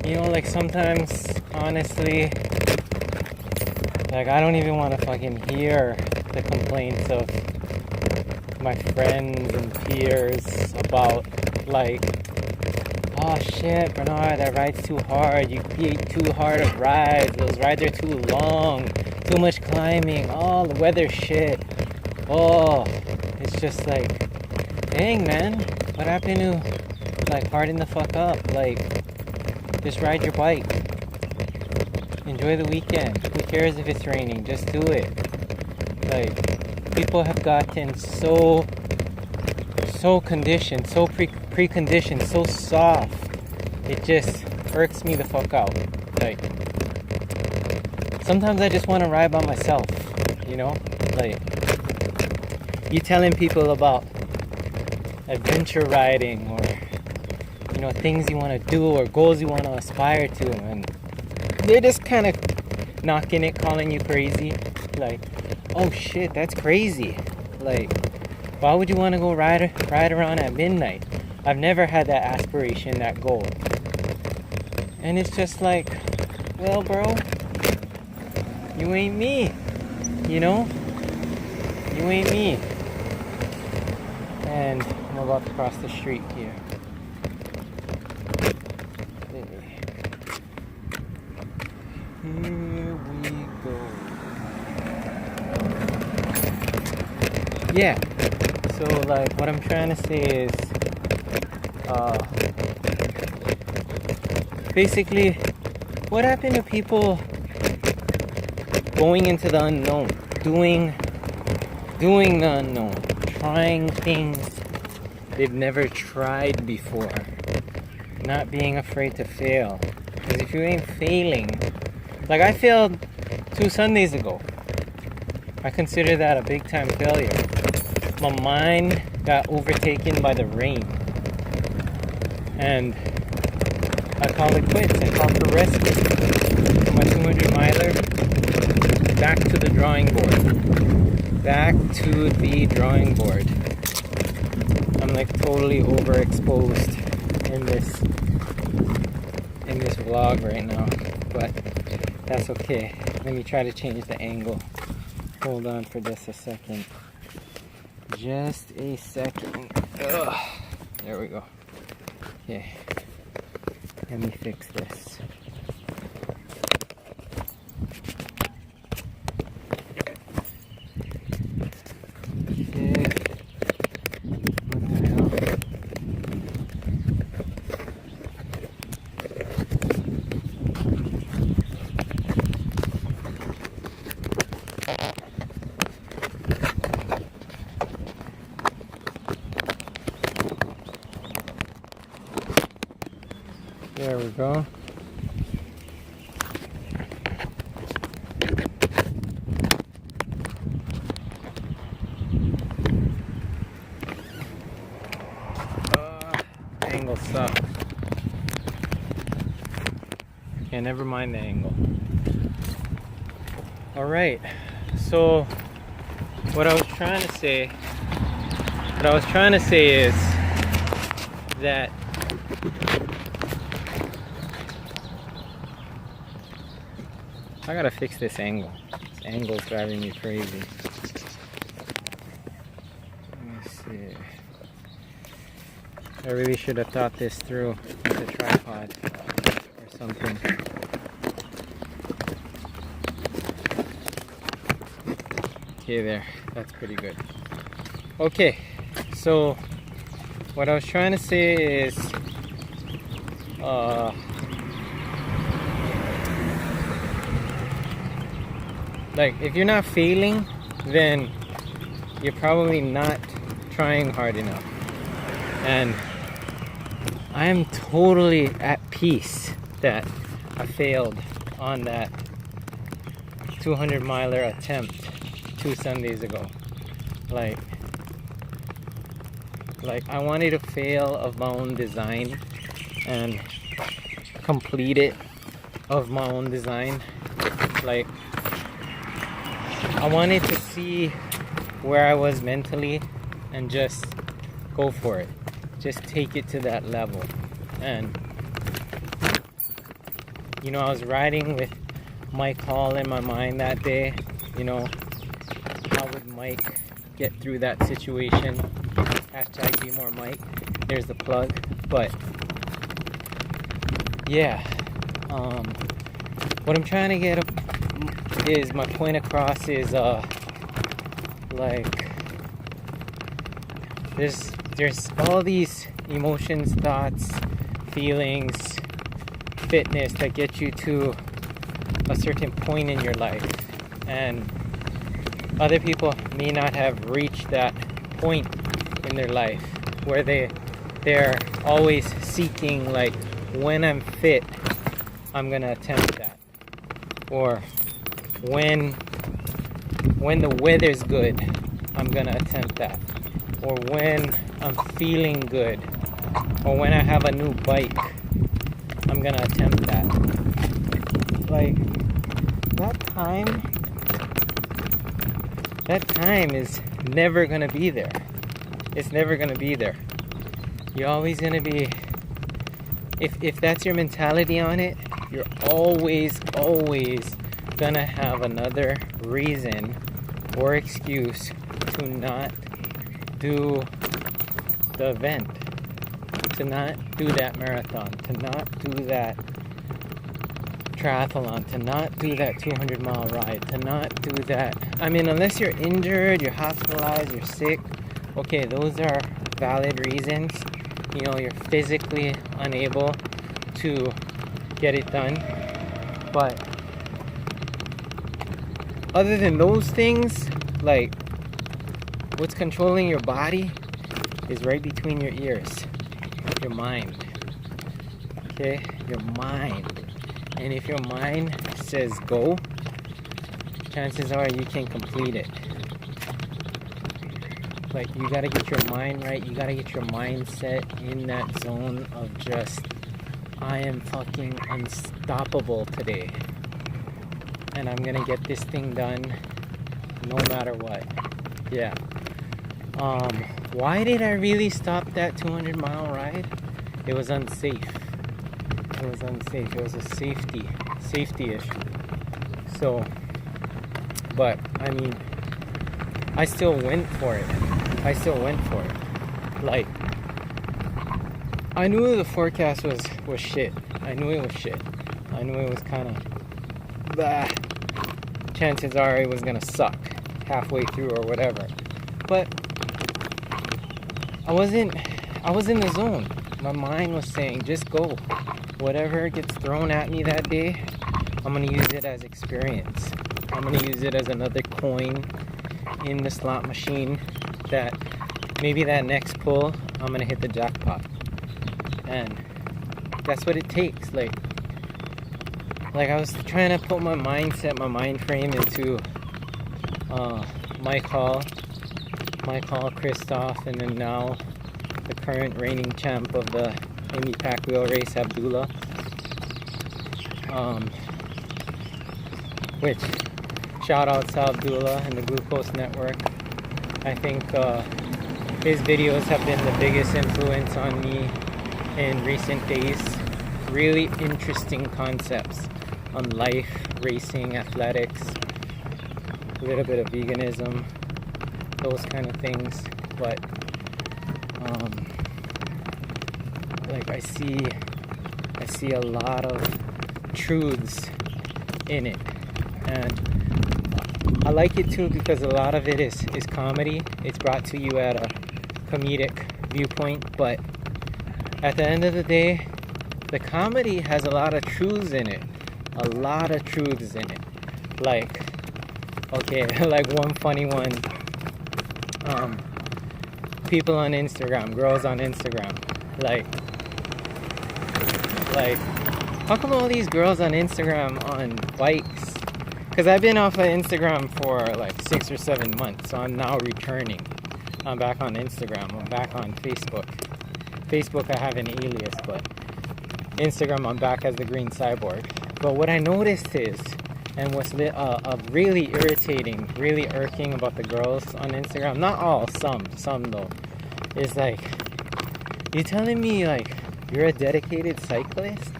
You know, like sometimes, honestly, like I don't even want to fucking hear the complaints of my friends and peers about like, oh shit, Bernard, that ride's too hard. You get too hard of rides. Those rides are too long. Too much climbing. Oh, the weather shit. Oh, it's just like, dang, man. What happened to like harden the fuck up? Like, just ride your bike. Enjoy the weekend. Who cares if it's raining? Just do it. Like, people have gotten so conditioned, so preconditioned, so soft. It just irks me the fuck out. Like, sometimes I just want to ride by myself, you know? Like, you telling people about adventure riding or, you know, things you want to do or goals you want to aspire to, and they're just kind of knocking it, calling you crazy. Like, oh shit, that's crazy. Like, why would you want to go ride around at midnight? I've never had that aspiration, that goal. And it's just like, well, bro, you ain't me, you know? You ain't me. And I'm about to cross the street here. Here we go. Yeah. So, like, what I'm trying to say is, basically, what happened to people going into the unknown, doing the unknown, trying things they've never tried before, not being afraid to fail? Because if you ain't failing, like I failed 2 Sundays ago. I consider that a big time failure. My mind got overtaken by the rain. And I called it quits. I called for rescue. For my 200 miler, back to the drawing board. Back to the drawing board. I'm like totally overexposed in this vlog right now. But that's okay. Let me try to change the angle. Hold on for just a second. Just a second. Ugh. There we go. Okay. Let me fix this. Okay. What the hell? There we go. Angle sucks. Okay, never mind the angle. Alright, so what I was trying to say is that I gotta fix this angle. This angle's driving me crazy. Let me see. I really should have thought this through with a tripod or something. Okay, there. That's pretty good. Okay, so what I was trying to say is like, if you're not failing, then you're probably not trying hard enough. And I am totally at peace that I failed on that 200 miler attempt 2 Sundays ago. Like I wanted to fail of my own design and complete it of my own design. Like, I wanted to see where I was mentally and just go for it. Just take it to that level. And You know, I was riding with Mike Hall in my mind that day. You know, how would Mike get through that situation? Hashtag be more Mike. There's the plug. But yeah, what I'm trying to get is my point across is like there's all these emotions, thoughts, feelings, fitness that get you to a certain point in your life, and other people may not have reached that point in their life where they're always seeking, like, when I'm fit, I'm gonna attempt that, or when the weather's good, I'm gonna attempt that, or when I'm feeling good, or when I have a new bike, I'm gonna attempt that. Like, that time is never gonna be there. It's never gonna be there. You're always gonna be, if that's your mentality on it, you're always gonna have another reason or excuse to not do the event, to not do that marathon, to not do that triathlon, to not do that 200-mile ride, to not do that. I mean, unless you're injured, you're hospitalized, you're sick, okay, those are valid reasons. You know, you're physically unable to get it done. But other than those things, like, what's controlling your body is right between your ears. Your mind. Okay? Your mind. And if your mind says go, chances are you can complete it. Like, you gotta get your mind right. You gotta get your mindset in that zone of just, I am fucking unstoppable today. And I'm gonna get this thing done no matter what. Yeah. Why did I really stop that 200-mile ride? It was unsafe. It was unsafe. It was a safety issue. So, but I mean, I still went for it. Like, I knew the forecast was shit. I knew it was shit. I knew it was kind of blah. Chances are it was gonna suck halfway through or whatever. But I was in the zone. My mind was saying, just go. Whatever gets thrown at me that day, I'm gonna use it as experience. I'm gonna use it as another coin in the slot machine that maybe that next pull, I'm gonna hit the jackpot. And that's what it takes. Like I was trying to put my mindset, my mind frame into Mike Hall, Christoph, and then now the current reigning champ of the Indy Pack Wheel Race, Abdullah. Which, shout out to Abdullah and the Glucose Network. I think his videos have been the biggest influence on me in recent days. Really interesting concepts on life, racing, athletics, a little bit of veganism, those kind of things. But like, I see a lot of truths in it, and I like it too because a lot of it is comedy. It's brought to you at a comedic viewpoint, but at the end of the day, the comedy has a lot of truths in it. Like, okay, like one funny one, people on Instagram, girls on Instagram, like, how come all these girls on Instagram on bikes? Because I've been off of Instagram for like 6 or 7 months, so I'm now returning. I'm back on Instagram, I'm back on Facebook. Facebook, I have an alias, but Instagram, I'm back as the Green Cyborg. But what I noticed is, and what's really irritating, really irking about the girls on Instagram, not all, some though, is like, you telling me like you're a dedicated cyclist?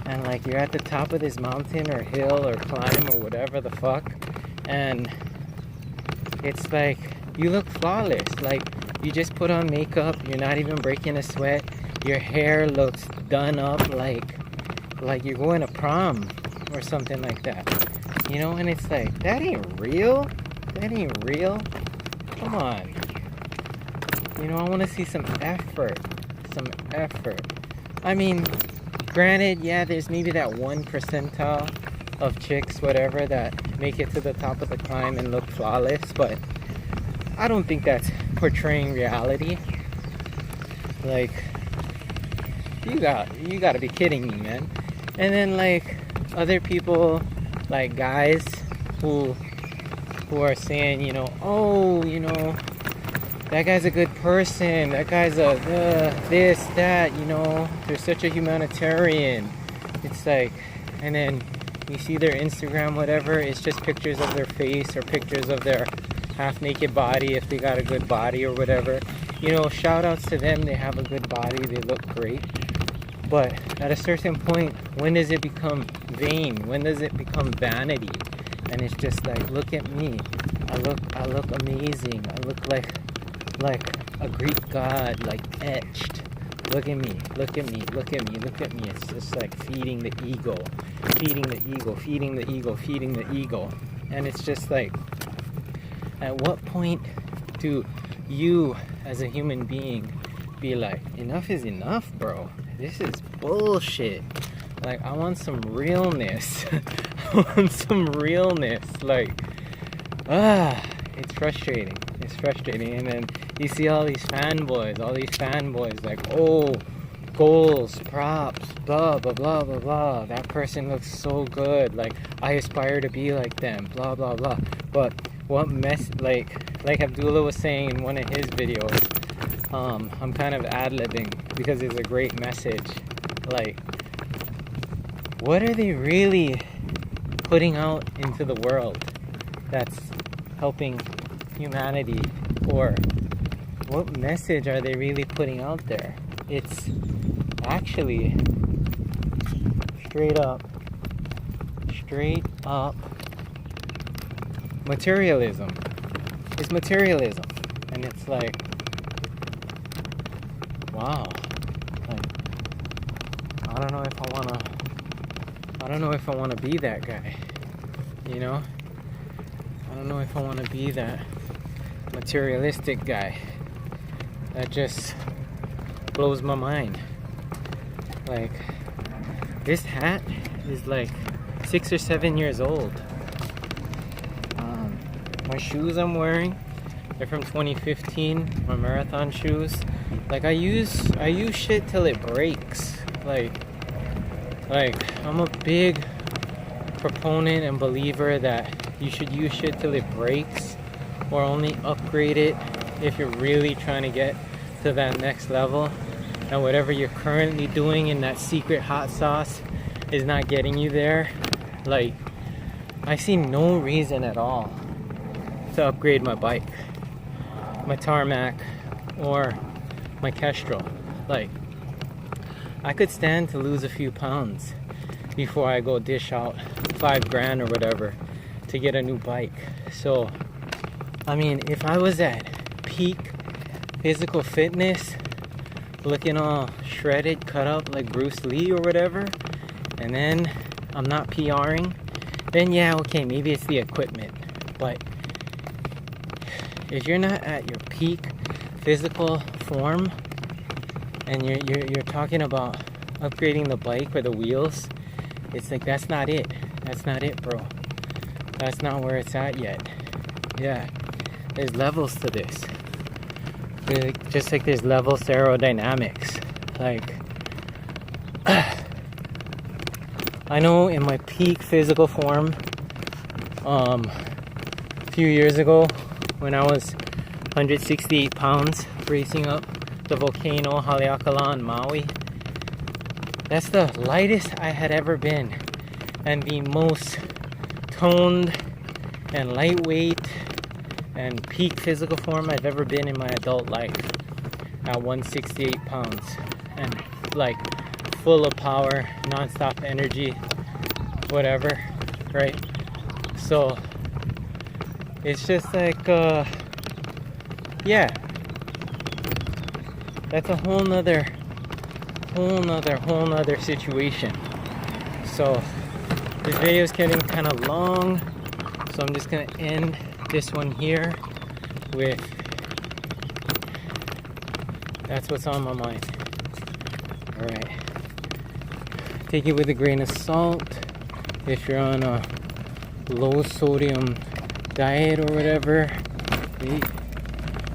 and like you're at the top of this mountain or hill or climb or whatever the fuck, and it's like you look flawless. Like you just put on makeup, you're not even breaking a sweat, your hair looks done up like you're going to prom or something like that, you know. And it's like, that ain't real. That ain't real. Come on. You know, I want to see some effort. Some effort. I mean, granted, yeah, there's maybe that 1 percentile of chicks, whatever, that make it to the top of the climb and look flawless, but I don't think that's portraying reality. Like, you got to be kidding me, man. And then like other people, like guys who are saying, you know, oh, you know, that guy's a good person, that guy's a this, that, you know, they're such a humanitarian. It's like, and then you see their Instagram, whatever, it's just pictures of their face or pictures of their half-naked body if they got a good body or whatever. You know, shout outs to them, they have a good body, they look great. But at a certain point, when does it become vain? When does it become vanity? And it's just like, look at me. I look amazing. I look like a Greek god, like etched. Look at me. Look at me. Look at me. Look at me. It's just like feeding the ego, feeding the ego, feeding the ego, feeding the ego. And it's just like, at what point do you, as a human being, be like, enough is enough, bro? This is bullshit. Like, I want some realness. I want some realness. Like, it's frustrating. It's frustrating. And then you see all these fanboys, like, oh, goals, props, blah, blah, blah, blah, blah. That person looks so good. Like, I aspire to be like them, blah, blah, blah. But what like Abdullah was saying in one of his videos, I'm kind of ad-libbing because it's a great message. Like, what are they really putting out into the world that's helping humanity? Or what message are they really putting out there? It's actually straight up materialism. It's materialism. And it's like, wow. Like, I don't know if I wanna be that guy. You know? I don't know if I wanna be that materialistic guy. That just blows my mind. Like, this hat is like 6 or 7 years old. My shoes I'm wearing, they're from 2015, my marathon shoes. Like, I use shit till it breaks. Like I'm a big proponent and believer that you should use shit till it breaks, or only upgrade it if you're really trying to get to that next level, and whatever you're currently doing in that secret hot sauce is not getting you there. Like, I see no reason at all to upgrade my bike, my tarmac, or my Kestrel. Like, I could stand to lose a few pounds before I go dish out $5,000 or whatever to get a new bike. So, I mean, if I was at peak physical fitness, looking all shredded, cut up like Bruce Lee or whatever, and then I'm not PRing, then yeah, okay, maybe it's the equipment. But if you're not at your peak physical form, and you're talking about upgrading the bike or the wheels, it's like, that's not it. That's not it, bro. That's not where it's at yet. Yeah, there's levels to this. Just like there's levels to aerodynamics. Like, I know in my peak physical form, a few years ago, when I was 168 pounds racing up the volcano Haleakala in Maui, that's the lightest I had ever been, and the most toned and lightweight and peak physical form I've ever been in my adult life, at 168 pounds, and like full of power, non-stop energy, whatever, right? So it's just like yeah, that's a whole nother situation. So this video is getting kind of long, so I'm just gonna end this one here with that's what's on my mind. All right, take it with a grain of salt. If you're on a low sodium diet or whatever,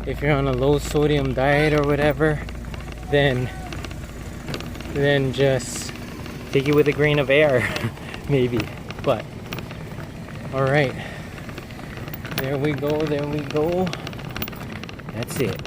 if you're on a low sodium diet or whatever, then just take it with a grain of air, maybe. But all right, there we go. That's it.